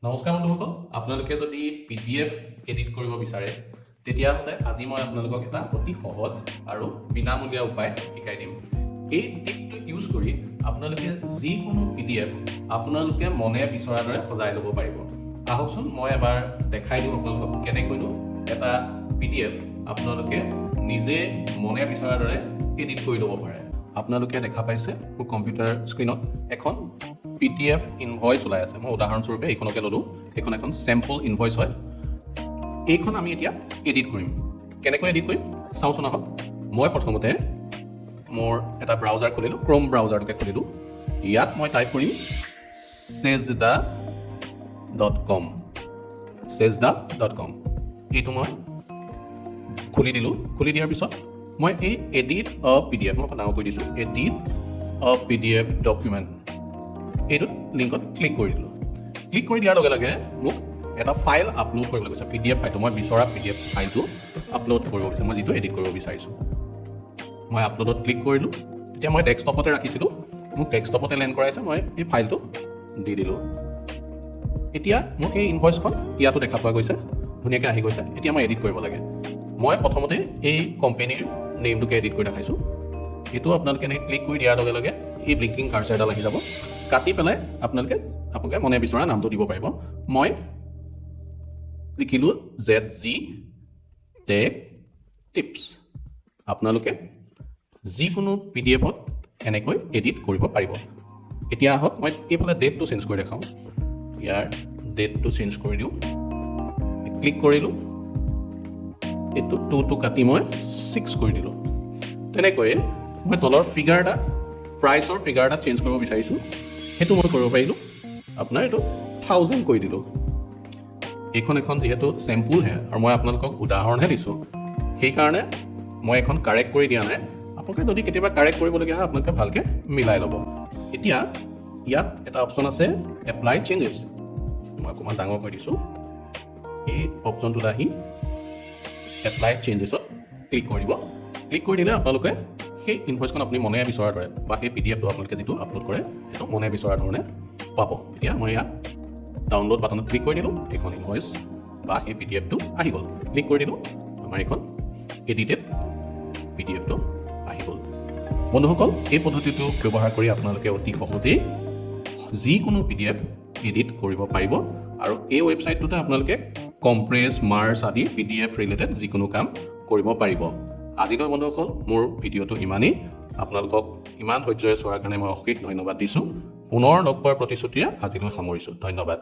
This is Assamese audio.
নমস্কাৰ বন্ধুসকল, আপোনালোকে যদি PDF এডিট কৰিব বিচাৰে তেতিয়াহ'লে আজি মই আপোনালোকক এটা অতি সহজ আৰু বিনামূলীয়া উপায় শিকাই দিম। এই টিপটো ইউজ কৰি আপোনালোকে যিকোনো PDF আপোনালোকে মনে বিচৰাৰ দৰে সজাই ল'ব পাৰিব। আহকচোন মই এবাৰ দেখাই দিওঁ আপোনালোকক কেনেকৈনো এটা PDF আপোনালোকে নিজে মনে বিচৰাৰ দৰে এডিট কৰি ল'ব পাৰে। আপোনালোকে দেখা পাইছে মোৰ কম্পিউটাৰ স্ক্ৰীনত এখন PDF ইনভইচ ওলাই আছে। মই উদাহৰণস্বৰূপে এইখনকে ল'লোঁ। এইখন এখন চেম্পল ইনভইচ হয়। এইখন আমি এতিয়া এডিট কৰিম। কেনেকৈ এডিট কৰিম চাওঁচোন আহক। মই প্ৰথমতে মোৰ এটা ব্ৰাউজাৰ খুলিলোঁ, ক্ৰ'ম ব্ৰাউজাৰটোকে খুলিলোঁ। ইয়াত মই টাইপ কৰিম sejda.com sejda.com। এইটো মই খুলি দিলোঁ। খুলি দিয়াৰ পিছত মই এই এডিট অ PDF মই ডাঙৰ কৰি দিছোঁ, এডিট অ PDF ডকুমেণ্ট এইটোত লিংকত ক্লিক কৰি দিলোঁ। ক্লিক কৰি দিয়াৰ লগে লগে মোক এটা ফাইল আপলোড কৰিবলৈ কৈছে। PDF ফাইলটো মই বিচৰা PDF ফাইলটো আপলোড কৰিব বিচাৰিছোঁ, মই যিটো এডিট কৰিব বিচাৰিছোঁ। মই আপলোডত ক্লিক কৰিলোঁ। এতিয়া মই ডেস্কটপতে ৰাখিছিলোঁ, মোক ডেস্কটপতে লেণ্ড কৰাইছে। মই এই ফাইলটো দি দিলোঁ। এতিয়া মোক এই ইনভইচখন ইয়াতো দেখা পোৱা গৈছে, ধুনীয়াকৈ আহি গৈছে। এতিয়া মই এডিট কৰিব লাগে। মই প্ৰথমতে এই কোম্পানীৰ নেমটোকে এডিট কৰি দেখাইছোঁ। এইটো আপোনালোকে এনেকৈ ক্লিক কৰি দিয়াৰ লগে লগে এই ব্লিংকিং কাৰ্চাৰডাল আহি যাব। কাটি পেলাই আপোনালোকে মনে বিচৰা নামটো দিব পাৰিব। মই লিখিলোঁ ZG Tech Tips। আপোনালোকে যিকোনো PDFত এনেকৈ এডিট কৰিব পাৰিব। এতিয়া আহক মই এইফালে ডেটটো চেঞ্জ কৰি দেখাওঁ। ইয়াৰ ডেটটো চেঞ্জ কৰি দিওঁ। ক্লিক কৰিলোঁ। এইটো 2টো কাটি মই 6 কৰি দিলোঁ। তেনেকৈয়ে মই তলৰ ফিগাৰ এটা, প্ৰাইচৰ ফিগাৰ এটা চেঞ্জ কৰিব বিচাৰিছোঁ। সেইটো মই কৰিব পাৰিলোঁ। আপোনাৰ এইটো 1000 কৰি দিলোঁ। এইখন এখন যিহেতু চেম্পুলহে আৰু মই আপোনালোকক উদাহৰণহে দিছোঁ, সেইকাৰণে মই এখন কাৰেক্ট কৰি দিয়া নাই। আপোনালোকে যদি কেতিয়াবা কাৰেক্ট কৰিবলগীয়া হয় আপোনালোকে ভালকৈ মিলাই ল'ব। এতিয়া ইয়াত এটা অপশ্যন আছে এপ্লাই চেঞ্জেছ। মই অকণমান ডাঙৰ কৰি দিছোঁ। এই অপশ্যনটোত আহি এপ্লাই চেঞ্জেছত ক্লিক কৰিব। ক্লিক কৰি দিলে আপোনালোকে সেই ইনভইচখন আপুনি মনে বিচৰাৰ দৰে বা সেই PDFটো আপোনালোকে যিটো আপলোড কৰে সেইটো মনে বিচৰাৰ ধৰণে পাব। এতিয়া মই ইয়াত ডাউনলোড বাটনত ক্লিক কৰি দিলোঁ। এইখন ইনভইচ বা সেই PDFটো আহি গ'ল। ক্লিক কৰি দিলোঁ, আমাৰ এইখন এডিটেড PDFটো আহি গ'ল। বন্ধুসকল, এই পদ্ধতিটো ব্যৱহাৰ কৰি আপোনালোকে অতি সহজেই যিকোনো PDF এডিট কৰিব পাৰিব আৰু এই ৱেবছাইটটোতে আপোনালোকে কম্প্ৰেছ, মাৰ্জ আদি PDF ৰিলেটেড যিকোনো কাম কৰিব পাৰিব। আজিলৈ বন্ধুসকল মোৰ ভিডিঅ'টো ইমানেই। আপোনালোকক ইমান ধৈৰ্যৰে চোৱাৰ কাৰণে মই অশেষ ধন্যবাদ দিছোঁ। পুনৰ লগ পোৱাৰ প্ৰতিশ্ৰুতিৰে আজিলৈ সামৰিছোঁ। ধন্যবাদ।